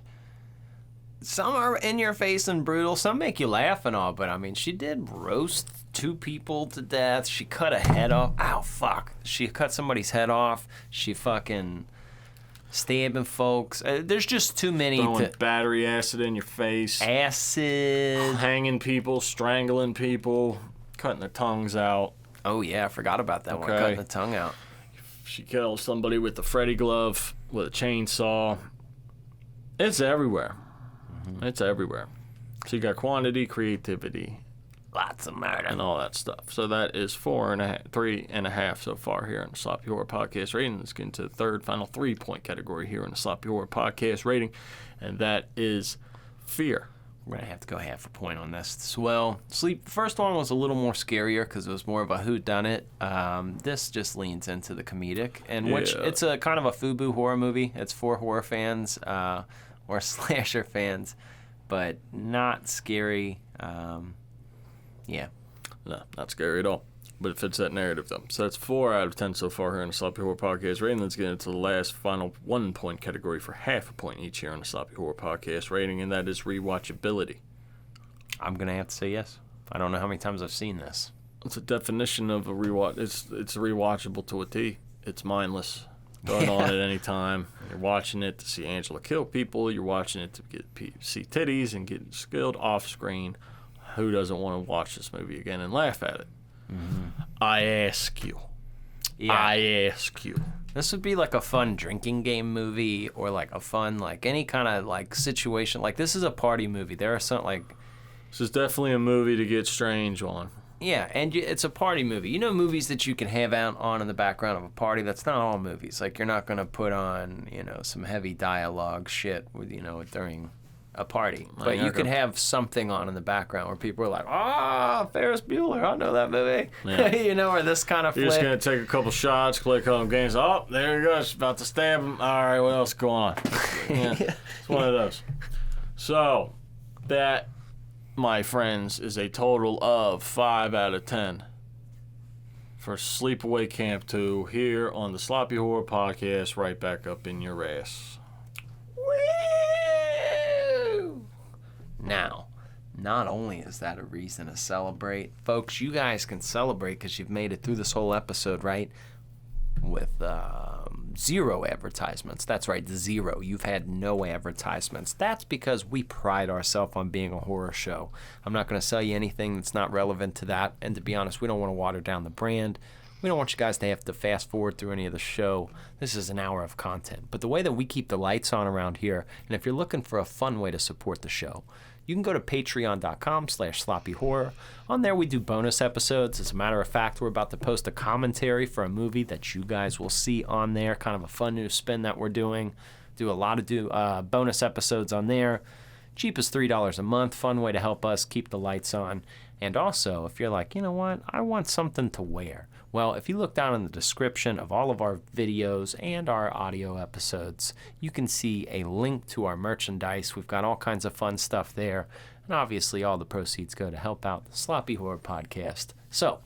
some are in your face and brutal. Some make you laugh and all, but I mean, she did roast 2 people to death. She cut a head off. Ow, fuck. She cut somebody's head off. She fucking stabbing folks. There's just too many. Throwing battery acid in your face. Acid. Hanging people, strangling people, cutting their tongues out. Oh, yeah, I forgot about that one. Cutting the tongue out. She killed somebody with the Freddy glove, with a chainsaw. It's everywhere. Mm-hmm. It's everywhere. So you got quantity, creativity, lots of murder, and all that stuff. So that is 3.5 so far here in the Sloppy Horror Podcast rating. Let's get into the third, final 3-point category here in the Sloppy Horror Podcast rating, and that is fear. We're going to have to go half a point on this as well. First one was a little more scarier because it was more of a whodunit. This just leans into the comedic, and which it's a kind of a FUBU horror movie. It's for horror fans or slasher fans, but not scary. Yeah. No, not scary at all. But it fits that narrative, though. So that's 4 out of 10 so far here in the Sloppy Horror Podcast rating. Let's get into the last final 1-point category for half a point each here on the Sloppy Horror Podcast rating, and that is rewatchability. I'm going to have to say yes. I don't know how many times I've seen this. It's a definition of a rewatch. It's rewatchable to a T. It's mindless. Going on at any time. You're watching it to see Angela kill people. You're watching it to see titties and get skilled off screen. Who doesn't want to watch this movie again and laugh at it? Mm-hmm. I ask you. Yeah. I ask you. This would be like a fun drinking game movie, or like a fun, like any kind of like situation. Like, this is a party movie. There are some like. This is definitely a movie to get strange on. Yeah, and it's a party movie. You know, movies that you can have out on in the background of a party. That's not all movies. Like, you're not gonna put on, some heavy dialogue shit with, during a party, but you could have something on in the background where people are like, Ferris Bueller, I know that movie. Yeah. Or this kind of flick. You're just going to take a couple shots, play a couple games. Oh, there he goes, about to stab him. All right, what else go on? Yeah, it's one of those. So, that, my friends, is a total of 5 out of 10 for Sleepaway Camp 2 here on the Sloppy Horror Podcast, right back up in your ass. Now, not only is that a reason to celebrate, folks, you guys can celebrate because you've made it through this whole episode, right? With 0 advertisements. That's right, 0. You've had no advertisements. That's because we pride ourselves on being a horror show. I'm not going to sell you anything that's not relevant to that. And to be honest, we don't want to water down the brand. We don't want you guys to have to fast forward through any of the show. This is an hour of content. But the way that we keep the lights on around here, and if you're looking for a fun way to support the show, you can go to patreon.com/sloppyhorror. On there, we do bonus episodes. As a matter of fact, we're about to post a commentary for a movie that you guys will see on there. Kind of a fun new spin that we're doing. Do a lot of bonus episodes on there. Cheap as $3 a month. Fun way to help us keep the lights on. And also, if you're like, you know what, I want something to wear. Well, if you look down in the description of all of our videos and our audio episodes, you can see a link to our merchandise. We've got all kinds of fun stuff there. And obviously, all the proceeds go to help out the Sloppy Horror Podcast. So,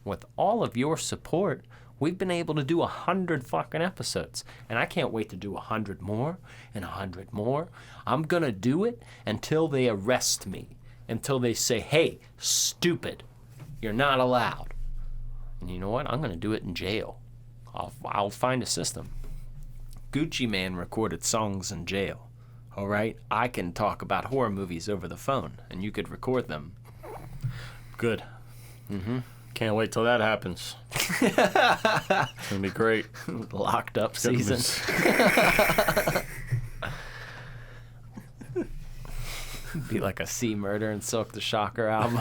with all of your support, we've been able to do 100 fucking episodes. And I can't wait to do 100 more and 100 more. I'm going to do it until they arrest me. Until they say, hey, stupid, you're not allowed. And you know what? I'm going to do it in jail. I'll find a system. Gucci Man recorded songs in jail. All right? I can talk about horror movies over the phone, and you could record them. Good. Can't wait till that happens. It's going to be great. Locked up season. Be like a C Murder and Silk the Shocker album.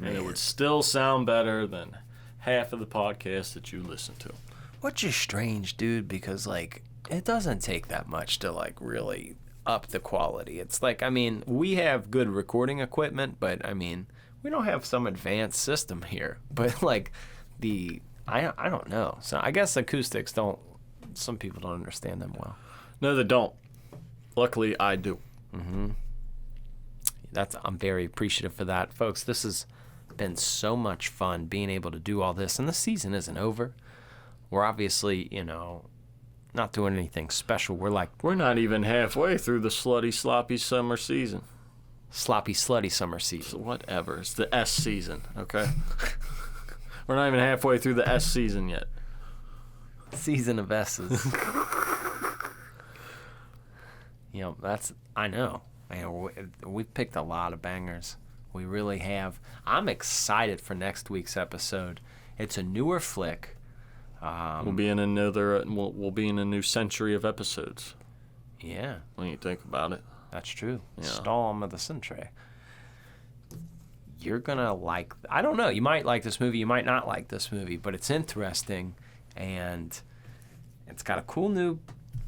And it would still sound better than half of the podcasts that you listen to. Which is strange, dude, because, like, it doesn't take that much to, like, really up the quality. It's like, I mean, we have good recording equipment, but, I mean, we don't have some advanced system here. But, like, I don't know. So I guess acoustics some people don't understand them well. No, they don't. Luckily, I do. I'm very appreciative for that. Folks, this has been so much fun being able to do all this, and the season isn't over. We're obviously, not doing anything special. We're not even halfway through the slutty, sloppy summer season. Sloppy, slutty summer season. So whatever. It's the S season, okay? We're not even halfway through the S season yet. Season of S's. I know. Man, we've picked a lot of bangers. We really have. I'm excited for next week's episode. It's a newer flick. We'll be in we'll be in a new century of episodes. Yeah. When you think about it. That's true. Yeah. Storm of the Century. You're gonna like. I don't know. You might like this movie. You might not like this movie, but it's interesting, and it's got a cool new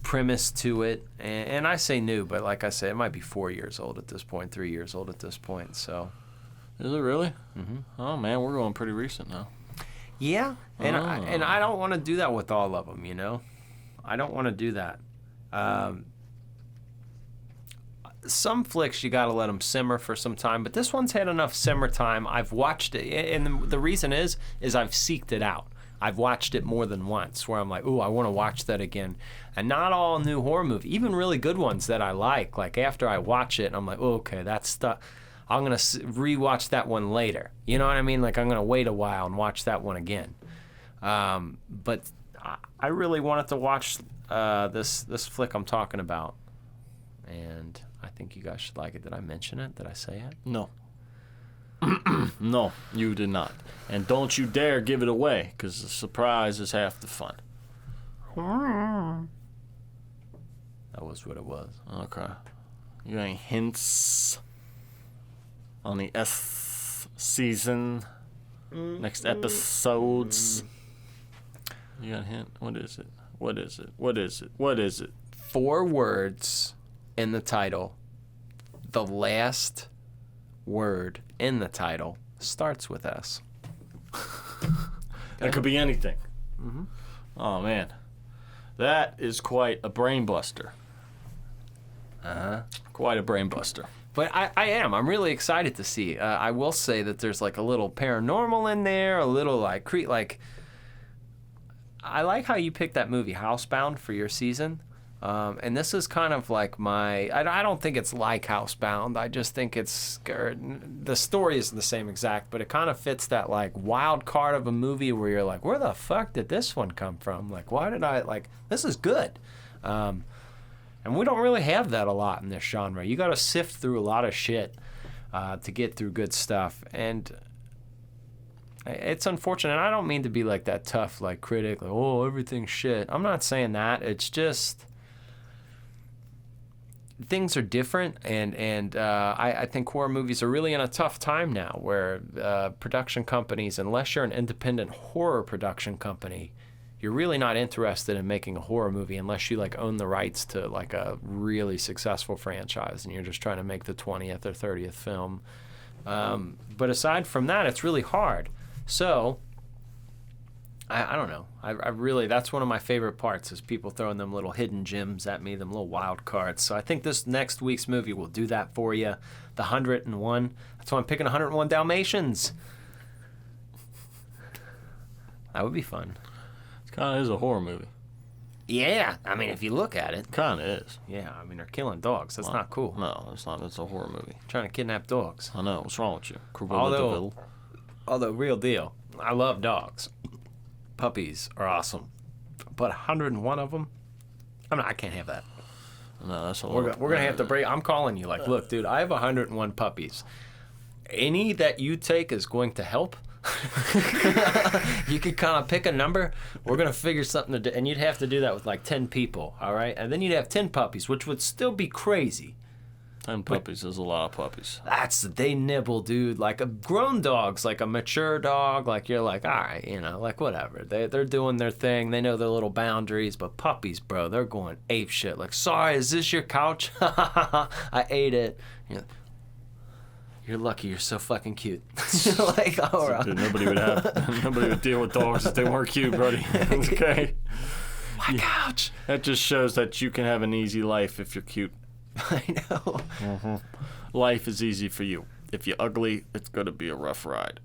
premise to it. And I say new, but like I say, it might be 4 years old at this point, 3 years old at this point. So. Is it really? Oh man, we're going pretty recent now. Yeah, and I don't want to do that with all of them. I don't want to do that. Some flicks you got to let them simmer for some time, but this one's had enough simmer time. I've watched it, and the reason is I've seeked it out. I've watched it more than once, where I'm like, ooh, I want to watch that again. And not all new horror movies, even really good ones that I like after I watch it, I'm like, oh, okay, that's stuff. I'm going to rewatch that one later. You know what I mean? Like, I'm going to wait a while and watch that one again. But I really wanted to watch this flick I'm talking about. And I think you guys should like it. Did I mention it? Did I say it? No. No, you did not. And don't you dare give it away, because the surprise is half the fun. That was what it was. Okay. You got any hints on the S season? Next episodes? You got a hint? What is it? What is it? What is it? What is it? 4 words in the title. The last word in the title starts with S. That could be anything. Oh, man. That is quite a brain buster. Quite a brain buster. But I am. I'm really excited to see. I will say that there's like a little paranormal in there, a little like I like how you picked that movie Housebound for your season. And this is kind of like I don't think it's like Housebound. I just think the story isn't the same exact, but it kind of fits that like wild card of a movie where you're like, where the fuck did this one come from? Like, why did this is good. And we don't really have that a lot in this genre. You got to sift through a lot of shit to get through good stuff. And it's unfortunate. And I don't mean to be like that tough, like critic, like, oh, everything's shit. I'm not saying that. It's just things are different, and I think horror movies are really in a tough time now where production companies, unless you're an independent horror production company, you're really not interested in making a horror movie unless you like own the rights to like a really successful franchise and you're just trying to make the 20th or 30th film. But aside from that, it's really hard. So I don't know. I really, that's one of my favorite parts is people throwing them little hidden gems at me, them little wild cards. So I think this next week's movie will do that for you. The 101. That's why I'm picking 101 Dalmatians. That would be fun. It kind of is a horror movie. Yeah. I mean, if you look at it. Kind of is. Yeah. I mean, they're killing dogs. That's not cool. No, it's not. It's a horror movie. Trying to kidnap dogs. I know. What's wrong with you? Although, real deal. I love dogs. Puppies are awesome, but 101 of them, I can't have that. No, that's a lot. We're gonna have to break. I'm calling you. Like, look, dude, I have 101 puppies. Any that you take is going to help. You could kind of pick a number. We're gonna figure something to do, and you'd have to do that with like 10 people, all right? And then you'd have 10 puppies, which would still be crazy. 10 puppies is a lot of puppies. They nibble, dude. Like a grown dog's like a mature dog. Like you're like, all right, like whatever. They're doing their thing. They know their little boundaries. But puppies, bro, they're going ape shit. Like, sorry, is this your couch? I ate it. You're lucky. You're so fucking cute. Like, all right. Dude, nobody would deal with dogs if they weren't cute, buddy. Okay. My couch. That just shows that you can have an easy life if you're cute. I know. Mm-hmm. Life is easy for you. If you're ugly, it's going to be a rough ride.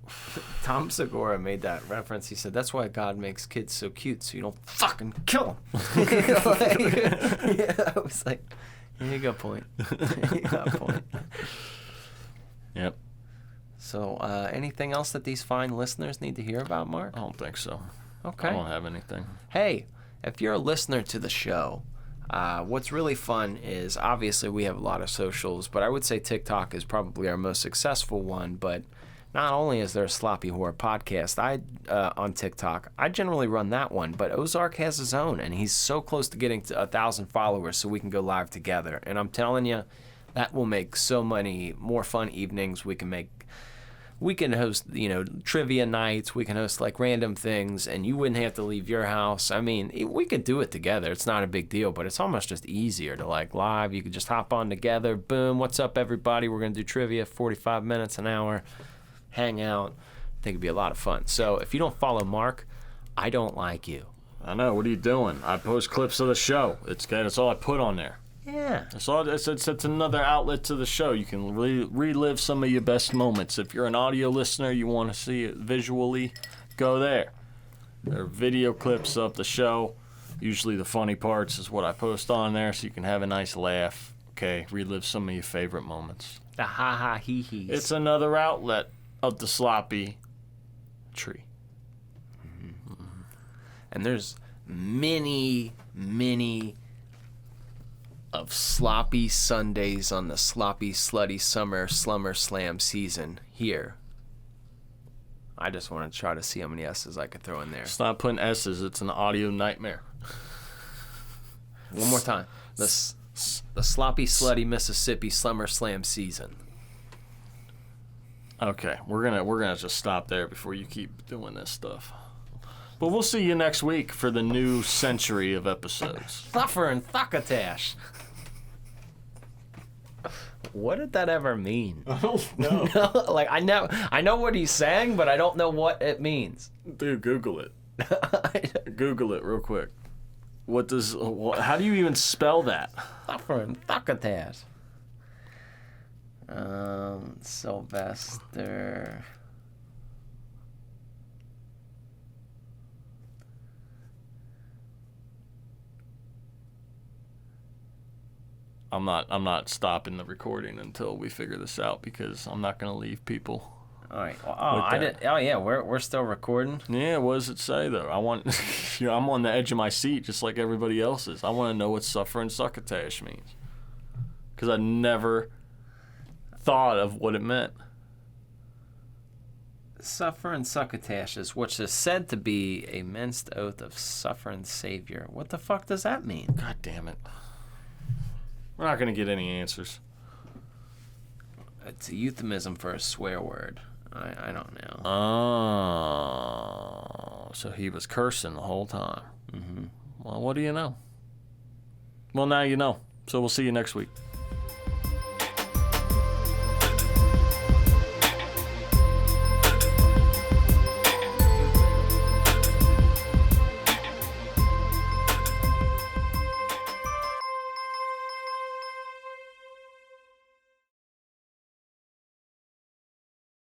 Tom Segura made that reference. He said, that's why God makes kids so cute, so you don't fucking kill them. I was like, you got a point. You got a point. Yep. So, anything else that these fine listeners need to hear about, Mark? I don't think so. Okay. I don't have anything. Hey, if you're a listener to the show, what's really fun is obviously we have a lot of socials, but I would say TikTok is probably our most successful one. But not only is there a Sloppy Horror podcast on TikTok, I generally run that one, but Ozark has his own, and he's so close to getting to 1,000 followers so we can go live together. And I'm telling you, that will make so many more fun evenings. We can host, trivia nights. We can host like random things, and you wouldn't have to leave your house. I mean, we could do it together. It's not a big deal, but it's almost just easier to like live. You could just hop on together. Boom. What's up, everybody? We're going to do trivia, 45 minutes, an hour, hang out. I think it'd be a lot of fun. So if you don't follow Mark, I don't like you. I know. What are you doing? I post clips of the show. It's good. That's all I put on there. Yeah. It's another outlet to the show. You can relive some of your best moments. If you're an audio listener, you want to see it visually, go there. There are video clips of the show. Usually the funny parts is what I post on there so you can have a nice laugh. Okay, relive some of your favorite moments. The ha-ha hee-hees. It's another outlet of the sloppy tree. Mm-hmm. And there's many of sloppy Sundays on the sloppy slutty summer slumber slam season here. I just want to try to see how many S's I could throw in there. Stop putting S's. It's an audio nightmare. One more time. The sloppy slutty Mississippi summer slam season. Okay, we're gonna just stop there before you keep doing this stuff. But we'll see you next week for the new century of episodes. Thuffer and Thuckatash. What did that ever mean? I don't know. No, like I know what he's saying, but I don't know what it means. Dude, Google it. Google it real quick. How do you even spell that? Thuffer and Thuckatash. Sylvester. I'm not stopping the recording until we figure this out because I'm not gonna leave people. All right. Oh yeah, we're still recording. Yeah, what does it say though? I want, I'm on the edge of my seat just like everybody else is. I want to know what suffering succotash means because I never thought of what it meant. Suffering succotash is which is said to be a minced oath of suffering Savior. What the fuck does that mean? God damn it. We're not going to get any answers. It's a euphemism for a swear word. I don't know. Oh, so he was cursing the whole time. Mm-hmm. Well, what do you know? Well, now you know. So we'll see you next week.